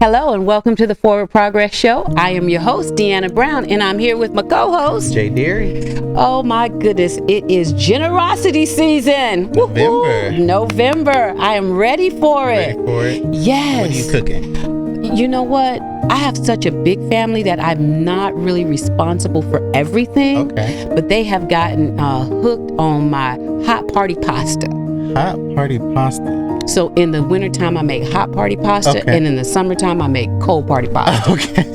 Hello and welcome to the FwdProgress Show. I am your host, DeAnna Brown, and I'm here with my co-host, J-Darius. Oh my goodness, it is generosity season. November. I am ready for it. Ready for it? Yes. What are you cooking? You know what? I have such a big family that I'm not really responsible for everything. Okay. But they have gotten hooked on my hot party pasta. Hot party pasta. So in the wintertime, I make hot party pasta, Okay. and in the summertime, I make cold party pasta. Okay.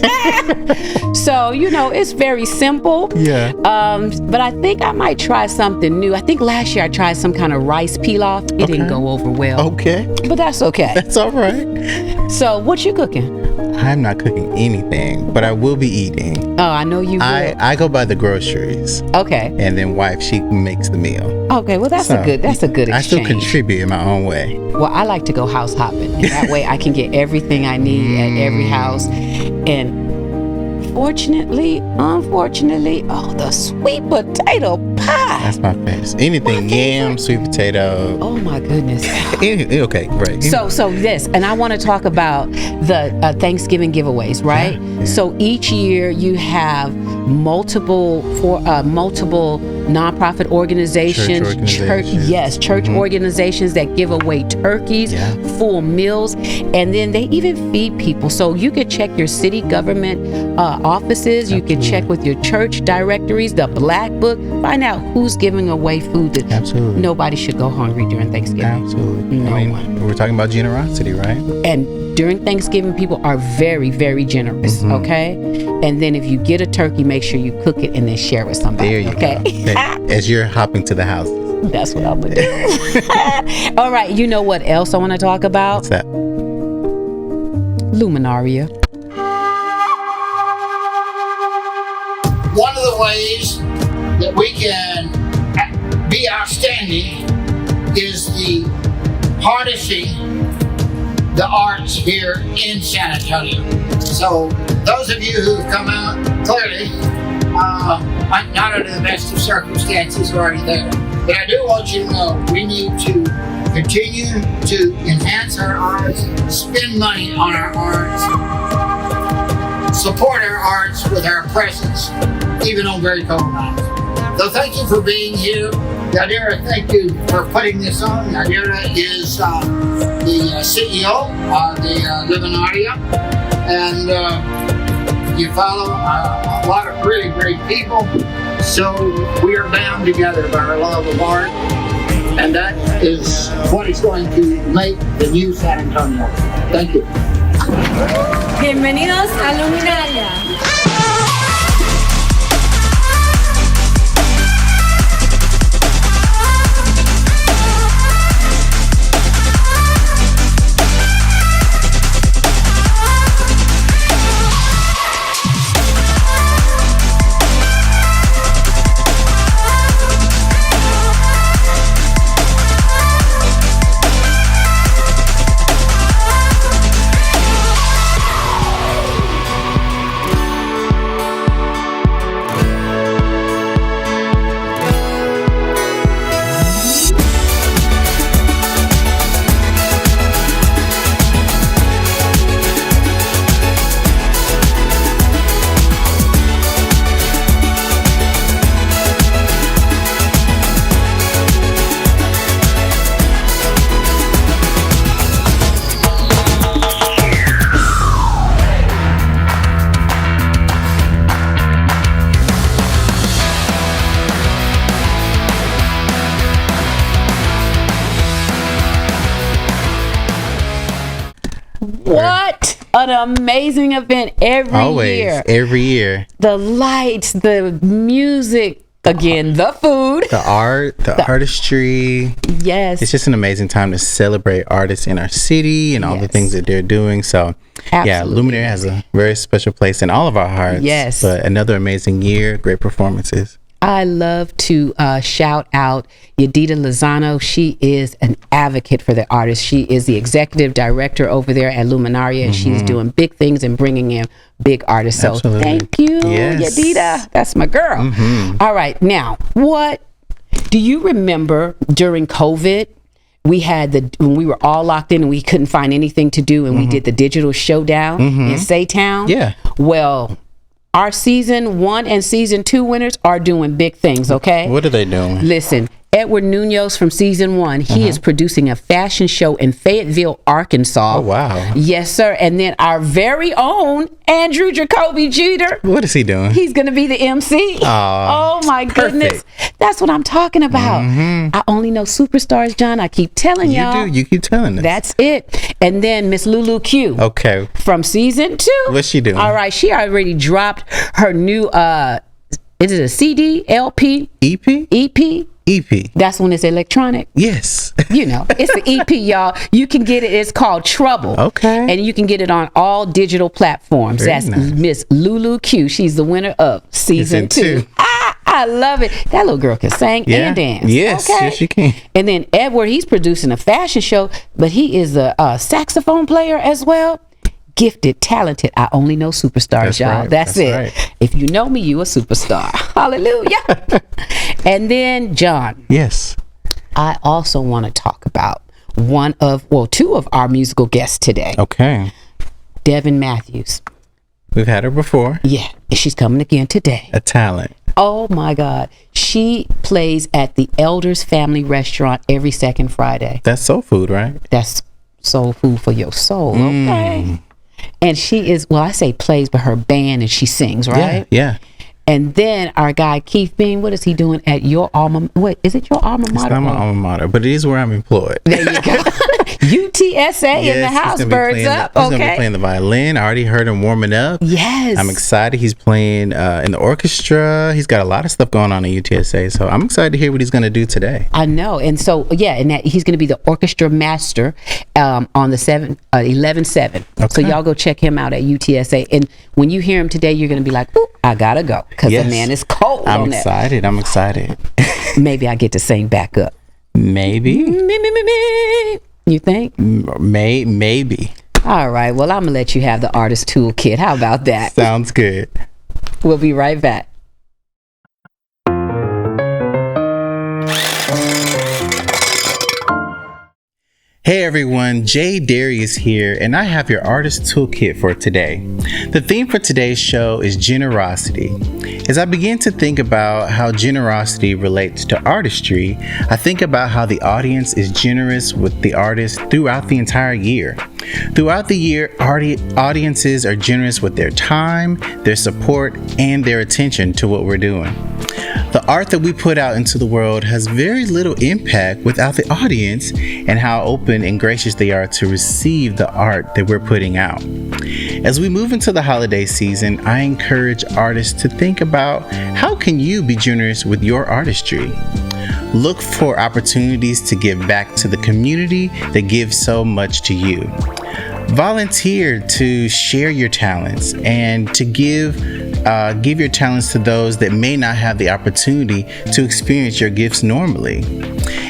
So, it's very simple. Yeah. But I think I might try something new. I think last year I tried some kind of rice pilaf. It didn't go over well. Okay. But that's okay. That's all right. So what you cooking? I'm not cooking anything, but I will be eating. Oh, I know you will. I go by the groceries, Okay. and then wife, she makes the meal. Okay, well that's So, a good exchange. I still contribute in my own way. Well, I like to go house hopping. And that way I can get everything I need at every house. And unfortunately, the sweet potato pie. That's my favorite. Anything, yam, sweet potato. Oh my goodness. Okay, right. So yes, and I want to talk about the Thanksgiving giveaways, right? Yeah. So each year you have multiple nonprofit organizations, church organizations that give away turkeys, full meals, and then they even feed people. So you could check your city government offices. You can check with your church directories, the Black Book, find out who's giving away food that nobody should go hungry during Thanksgiving. Absolutely. No one. We're talking about generosity, right? And during Thanksgiving, people are very, very generous, okay? And then if you get a turkey, make sure you cook it and then share with somebody, There you go. As you're hopping to the house. That's what I'm going to do. All right, you know what else I want to talk about? What's that? Luminaria. One of the ways that we can be outstanding is the harnessing the arts here in San Antonio. So those of you who've come out, clearly, not under the best of circumstances or anything, but I do want you to know we need to continue to enhance our arts, spend money on our arts, support our arts with our presence, even on very cold nights. So thank you for being here. Yadira, thank you for putting this on. Yadira is the CEO of the Luminaria, and you follow a lot of really great people. So we are bound together by our love of art, and that is what is going to make the new San Antonio. Thank you. Bienvenidos a Luminaria. What an amazing event every year. The lights, the music, again, the food, the art, the artistry. Yes. It's just an amazing time to celebrate artists in our city and all the things that they're doing. So, yeah, Luminaria has a very special place in all of our hearts. Yes. But another amazing year, great performances. I love to shout out Yadita Lozano. She is an advocate for the artists. She is the executive director over there at Luminaria, and she's doing big things and bringing in big artists. So thank you, Yadita. That's my girl. All right. Now, what do you remember during COVID we had when we were all locked in and we couldn't find anything to do, and we did the digital showdown in Saytown. Yeah. Well, our season 1 and season 2 winners are doing big things, okay? What are they doing? Listen, Edward Munoz from season 1, he is producing a fashion show in Fayetteville, Arkansas. Oh, wow. Yes, sir. And then our very own Andrew Jacoby Jeter. What is he doing? He's going to be the MC. Oh, my goodness. That's what I'm talking about. I only know superstars, John. I keep telling y'all. You keep telling us. That's it. And then Miss Lulu Q. Okay. From season 2. What's she doing? All right. She already dropped her new, is it a CD, LP? EP? EP? EP. That's when it's electronic. Yes. You know, it's the EP, y'all. You can get it. It's called Trouble. Okay. And you can get it on all digital platforms. Very That's nice. Miss Lulu Q. She's the winner of season 2. I love it. That little girl can sing and dance. Yes, okay? yes, she can. And then Edward, he's producing a fashion show, but he is a saxophone player as well. Gifted, talented. I only know superstars, y'all. Right. That's it. Right. If you know me, you a superstar. Hallelujah. And then, John. Yes. I also want to talk about two of our musical guests today. Okay. Devin Matthews. We've had her before. Yeah, and she's coming again today. A talent. Oh my God. She plays at the Elders Family Restaurant every second Friday. That's soul food, right? That's soul food for your soul. Okay. And she is, well, I say plays, but her band, and she sings, right? Yeah. And then our guy Keith Beene, what is he doing at your alma? What is it? Your alma mater? It's not my alma mater, but it is where I'm employed. There you go. UTSA in the house, birds up. He's gonna be playing the violin. I already heard him warming up. Yes. I'm excited. He's playing in the orchestra. He's got a lot of stuff going on at UTSA, so I'm excited to hear what he's gonna do today. I know, and so and that he's gonna be the orchestra master on the 11/7. Okay. So y'all go check him out at UTSA, and when you hear him today, you're gonna be like, "Ooh, I gotta go," because the man is cold. I'm excited. I'm excited. Maybe I get to sing back up. Maybe. Me. You think? Maybe. All right. Well, I'm gonna let you have the artist toolkit. How about that? Sounds good. We'll be right back. Hey everyone, J-Darius here, and I have your artist toolkit for today. The theme for today's show is generosity. As I begin to think about how generosity relates to artistry, I think about how the audience is generous with the artist throughout the entire year. Throughout the year, audiences are generous with their time, their support, and their attention to what we're doing. The art that we put out into the world has very little impact without the audience and how open and gracious they are to receive the art that we're putting out. As we move into the holiday season, I encourage artists to think about how can you be generous with your artistry. Look for opportunities to give back to the community that gives so much to you. Volunteer to share your talents and to give your talents to those that may not have the opportunity to experience your gifts normally.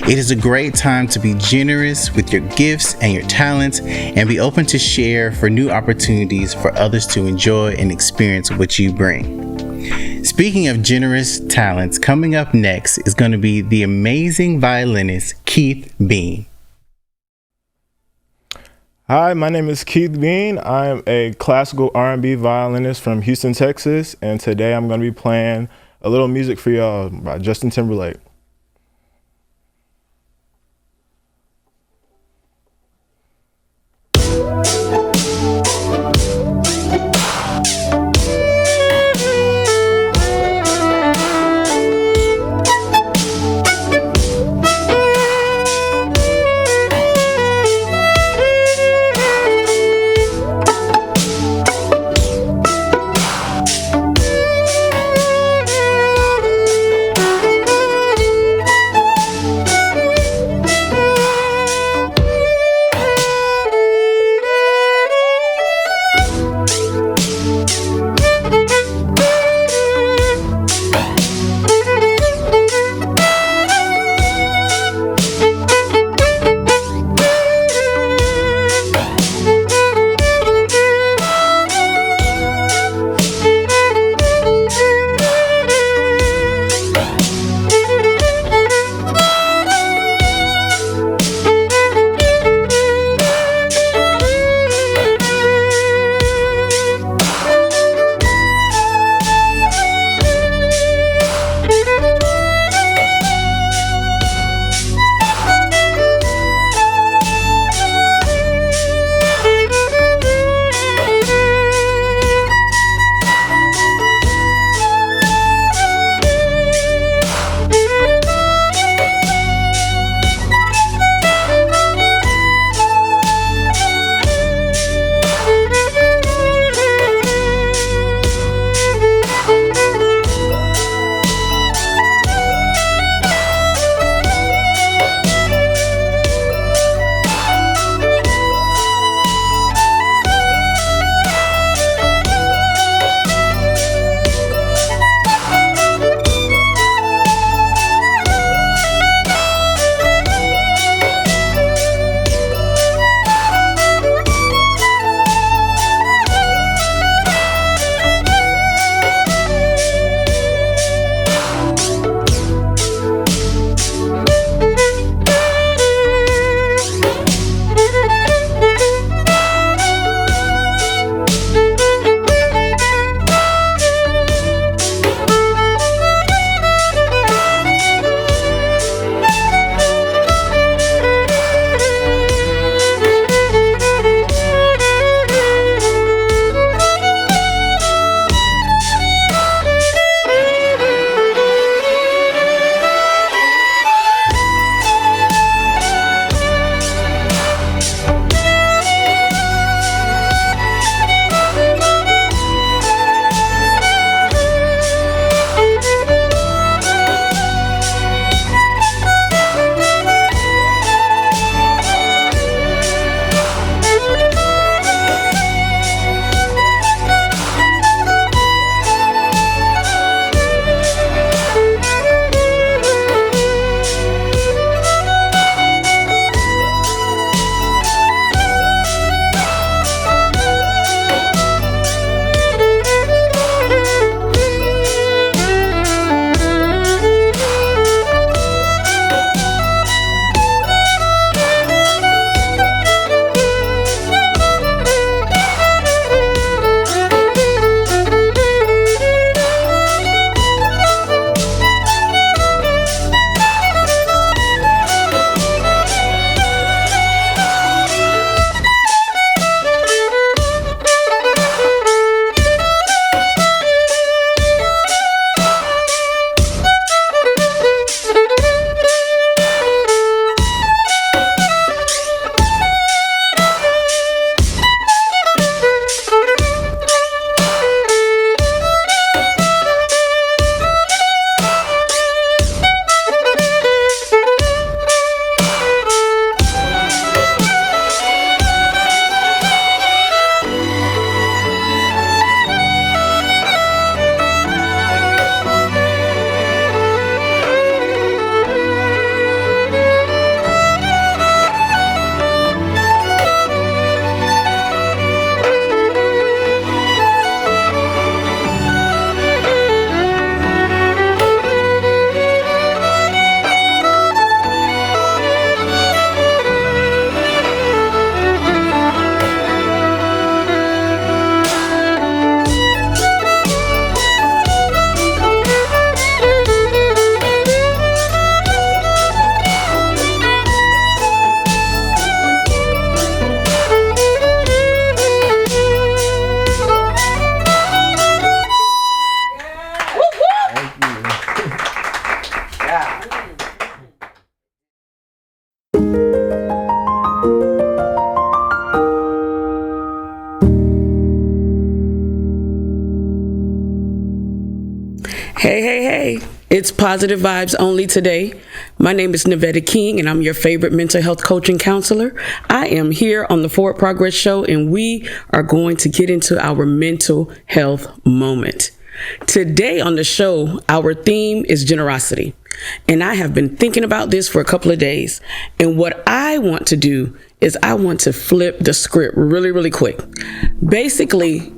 It is a great time to be generous with your gifts and your talents and be open to share for new opportunities for others to enjoy and experience what you bring. Speaking of generous talents, coming up next is going to be the amazing violinist Keith Beene. Hi, my name is Keith Beene. I am a classical R&B violinist from Houston, Texas, and today I'm going to be playing a little music for y'all by Justin Timberlake. Hey. It's positive vibes only today. My name is Nevetta King, and I'm your favorite mental health coaching counselor. I am here on the FwdProgress Show, and we are going to get into our mental health moment. Today on the show, our theme is generosity. And I have been thinking about this for a couple of days. And what I want to do is I want to flip the script really, really quick. Basically,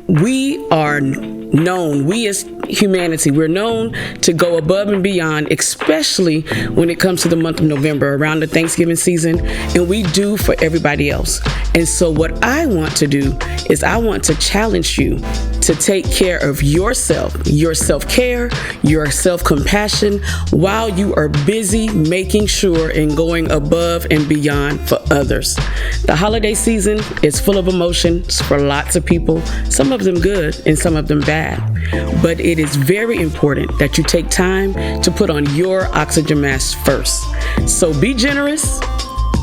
we are known, we as humanity, we're known to go above and beyond, especially when it comes to the month of November, around the Thanksgiving season, and we do for everybody else. And so what I want to do is I want to challenge you to take care of yourself, your self-care, your self-compassion, while you are busy making sure and going above and beyond for others. The holiday season is full of emotions for lots of people, some of them good and some of them bad. But it is very important that you take time to put on your oxygen mask first. So be generous,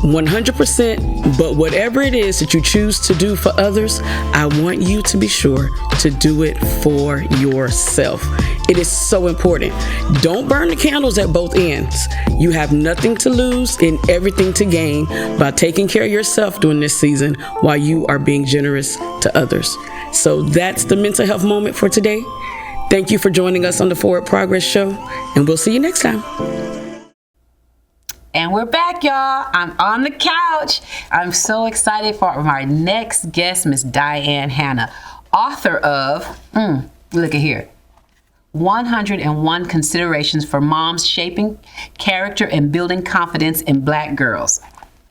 100%, but whatever it is that you choose to do for others, I want you to be sure to do it for yourself. It is so important. Don't burn the candles at both ends. You have nothing to lose and everything to gain by taking care of yourself during this season while you are being generous to others. So that's the mental health moment for today. Thank you for joining us on the FwdProgress Show, and we'll see you next time. And we're back, y'all. I'm on the couch. I'm so excited for our next guest, Miss Diane Hannah, author of, look at here, 101 Considerations for Moms Shaping Character and Building Confidence in Black Girls.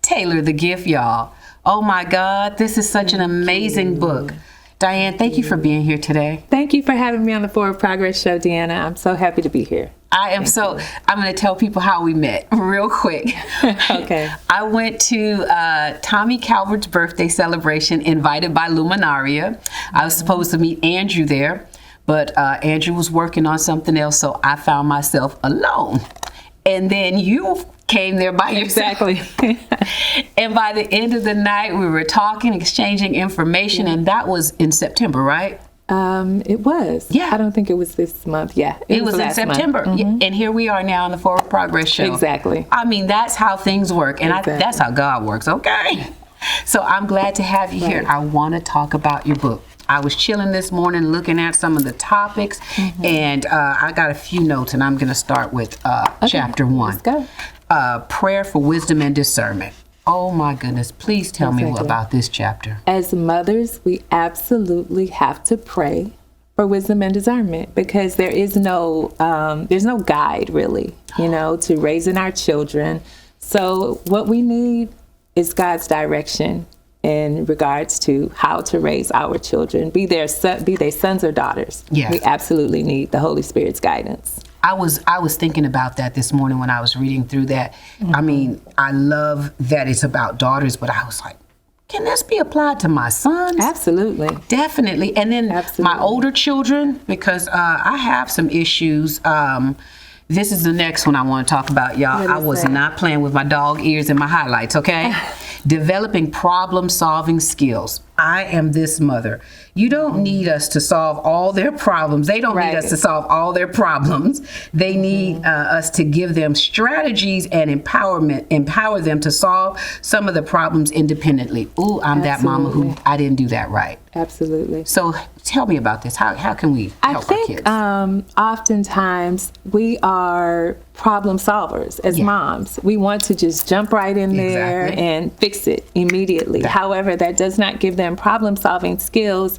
Taylor the gift, y'all. Oh my God, this is such an amazing book. Diane, thank you for being here today. Thank you for having me on the FwdProgress Show, DeAnna. I'm so happy to be here. I'm going to tell people how we met real quick. Okay. I went to Tommy Calvert's birthday celebration, invited by Luminaria. I was supposed to meet Andrew there, but Andrew was working on something else, so I found myself alone. And then you came there by yourself. Exactly. And by the end of the night, we were talking, exchanging information, and that was in September, right? It was. Yeah. I don't think it was this month. Yeah. It was in September. Mm-hmm. And here we are now on the FwdProgress Show. Exactly. I mean, that's how things work. And Exactly. that's how God works, okay? So I'm glad to have you here. I want to talk about your book. I was chilling this morning looking at some of the topics, and I got a few notes, and I'm going to start with chapter 1. Let's go. Prayer for Wisdom and Discernment. Oh my goodness, please tell me about this chapter. As mothers, we absolutely have to pray for wisdom and discernment, because there is no, there's no guide really, to raising our children. So what we need is God's direction in regards to how to raise our children, be they sons or daughters. Yes. We absolutely need the Holy Spirit's guidance. I was thinking about that this morning when I was reading through that. I mean, I love that it's about daughters, but I was like, can this be applied to my sons? Absolutely. Definitely. And then my older children, because I have some issues. This is the next one I want to talk about, y'all. I was not playing with my dog ears and my highlights, okay? Developing problem-solving skills. I am this mother. You don't need us to solve all their problems. They don't need us to solve all their problems. They need us to give them strategies and empower them to solve some of the problems independently. Ooh, I'm that mama who I didn't do that right. Absolutely. So tell me about this. How can we help our kids? I think oftentimes we are problem solvers as moms. We want to just jump right in there and fix it immediately. However, that does not give them problem solving skills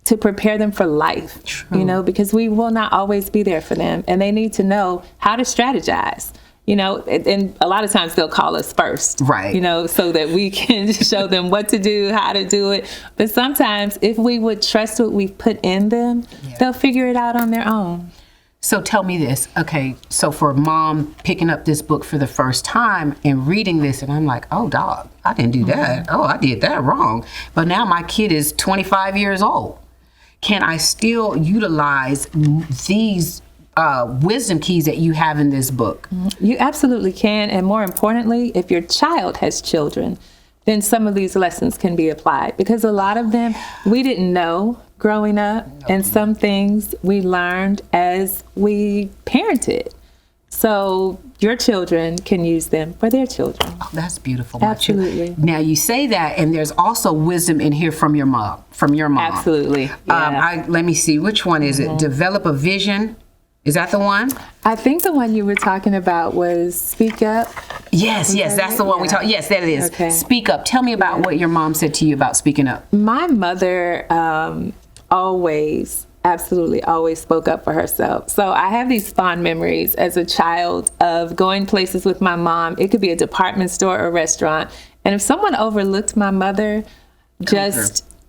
to prepare them for life. True. Because we will not always be there for them, and they need to know how to strategize. And a lot of times they'll call us first, right? So that we can show them what to do, how to do it. But sometimes if we would trust what we've put in them, they'll figure it out on their own. So tell me this. Okay, so for mom picking up this book for the first time and reading this, and I'm like, oh, dog, I didn't do that. Oh, I did that wrong. But now my kid is 25 years old. Can I still utilize these wisdom keys that you have in this book? You absolutely can. And more importantly, if your child has children, then some of these lessons can be applied, because a lot of them we didn't know growing up, and some things we learned as we parented. So your children can use them for their children. Oh, that's beautiful. Absolutely. Now you say that, and there's also wisdom in here from your mom. Absolutely. Yeah. Let me see, which one is it? Develop a vision. Is that the one? I think the one you were talking about was Speak Up. Yes, that's the one we talked. Yes, that it is. Okay. Speak Up. Tell me about what your mom said to you about speaking up. My mother absolutely always spoke up for herself. So I have these fond memories as a child of going places with my mom. It could be a department store or restaurant. And if someone overlooked my mother,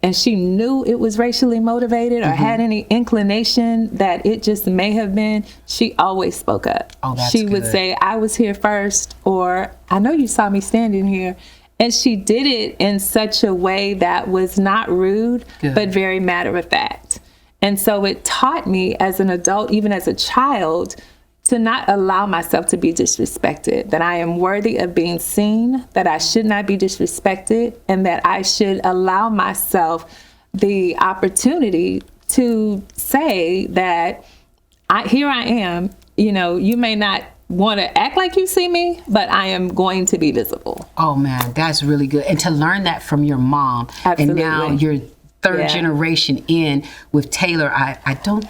and she knew it was racially motivated or had any inclination that it just may have been, she always spoke up. Oh, that's She would say, I was here first, or I know you saw me standing here. And she did it in such a way that was not rude, but very matter of fact. And so it taught me as an adult, even as a child, to not allow myself to be disrespected, that I am worthy of being seen, that I should not be disrespected, and that I should allow myself the opportunity to say that here I am, you may not want to act like you see me, but I am going to be visible. Oh man, that's really good. And to learn that from your mom. Absolutely. And now you're third generation in with Taylor.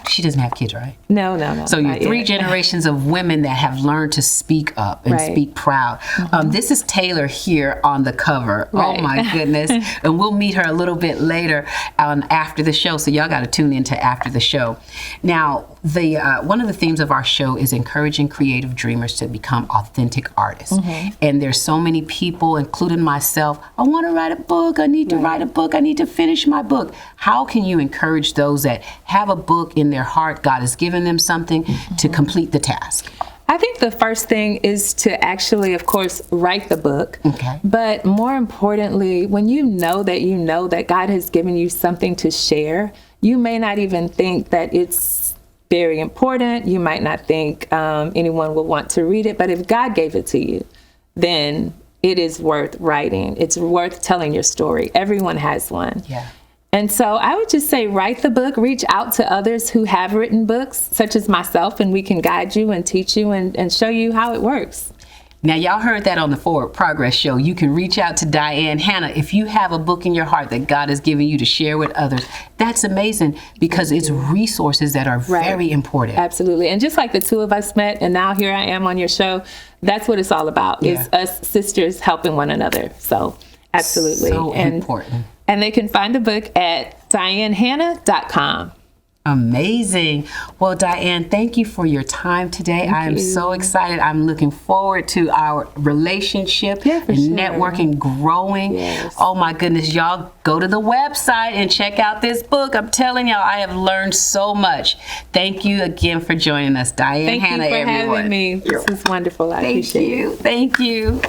She doesn't have kids, right? No. So you're three generations of women that have learned to speak up and speak proud. This is Taylor here on the cover. Right. Oh my goodness. And we'll meet her a little bit later after the show. So y'all got to tune into after the show. Now, one of the themes of our show is encouraging creative dreamers to become authentic artists. And there's so many people, including myself, I want to write a book. I need to write a book. I need to finish my book. How can you encourage those that have a book in their heart, God has given them something, to complete the task? I think the first thing is to actually, of course, write the book. Okay. But more importantly, when you know that God has given you something to share, you may not even think that it's very important. You might not think anyone will want to read it. But if God gave it to you, then it is worth writing. It's worth telling your story. Everyone has one. Yeah. And so I would just say, write the book, reach out to others who have written books, such as myself, and we can guide you and teach you and show you how it works. Now, y'all heard that on the Forward Progress Show. You can reach out to Diane Hannah if you have a book in your heart that God has given you to share with others. That's amazing, because it's resources that are very important. Absolutely. And just like the two of us met, and now here I am on your show, that's what it's all about, is us sisters helping one another. So, absolutely. So important. And they can find the book at DianeHannah.com. Amazing. Well, Diane, thank you for your time today. I am so excited. I'm looking forward to our relationship and networking growing. Yes. Oh my goodness, y'all go to the website and check out this book. I'm telling y'all, I have learned so much. Thank you again for joining us, Diane Hannah, everyone. Thank you for having me. This is wonderful. I appreciate it. Thank you.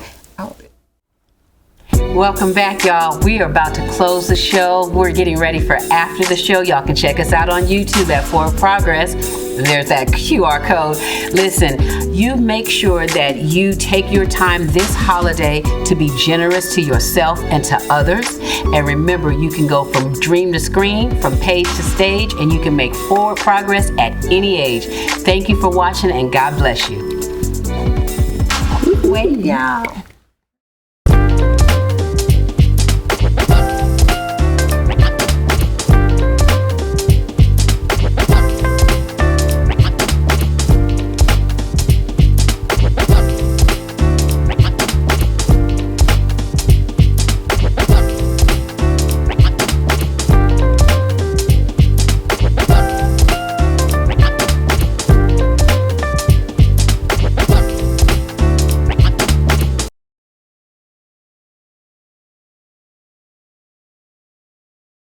Welcome back, y'all. We are about to close the show. We're getting ready for after the show. Y'all can check us out on YouTube at Forward Progress. There's that QR code. Listen, you make sure that you take your time this holiday to be generous to yourself and to others. And remember, you can go from dream to screen, from page to stage, and you can make forward progress at any age. Thank you for watching, and God bless you. Wait, y'all.